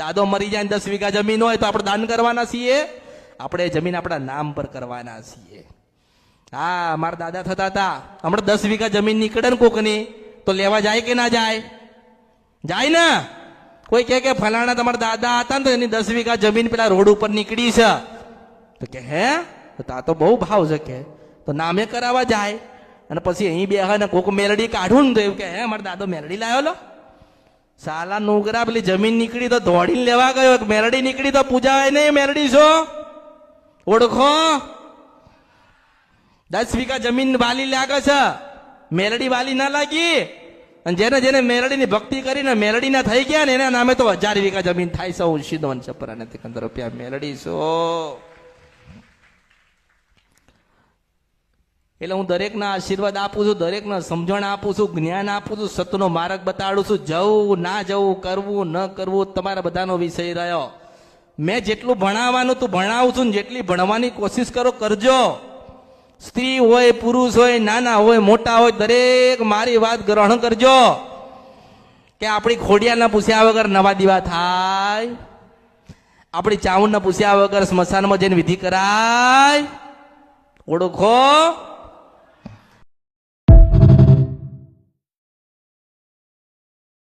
દાદો મરી જાય 10 વીઘા જમીન હોય તો આપણે દાન કરવાના છીએ? આપણે જમીન આપણા નામ પર કરવાના છીએ. હા, મારા દાદા થતા હતા, હમણાં 10 વીઘા જમીન નીકળે ને કોકની તો લેવા જાય કે ના જાય? જાય ને. કોઈ કે ફલાણા તમારા દાદા હતા ને તો એની 10 વીઘા જમીન પેલા રોડ ઉપર નીકળી છે, તો કે હે આ તો બહુ ભાવ છે કે, તો નામે કરાવવા જાય. અને પછી અહીં બે ને કોક મેલડી કાઢું ને તો એવું કે હે મારા દાદો મેલડી લાવ્યો લો. સાલા નુગરા પેલી જમીન નીકળી તો દોડીને લેવા ગયો, મેલડી નીકળી તો પૂજાય નહીં, મેલડી છો ઓળખો. 10 વીઘા જમીન વાલી લાગે છે, મેલડી વાલી ના લાગી. અને જેને જેને મેલડીની ભક્તિ કરીને મેલડી ના થઈ ગયા ને એના નામે તો 1000 વીઘા જમીન થાય છે. હું સીધો છપરા નથી 15 રૂપિયા મેલડી છો. એટલે હું દરેકના આશીર્વાદ આપું છું, દરેકને સમજણ આપું છું, જ્ઞાન આપું છું, સતનો માર્ગ બતાડું છું. જવું ના જવું, કરવું ન કરવું તમારા બધાનો વિષય રહ્યો. મેં જેટલું ભણાવવાનું તું ભણાવું છું, જેટલી ભણવાની કોશિશ કરો કરજો. સ્ત્રી હોય, પુરુષ હોય, નાના હોય, મોટા હોય, દરેક મારી વાત ગ્રહણ કરજો. કે આપણી ખોડિયાના પૂછ્યા વગર નવા દીવા થાય? આપણી ચાવણના પૂછ્યા વગર સ્મશાનમાં જઈને વિધિ કરાય? ઓળખો.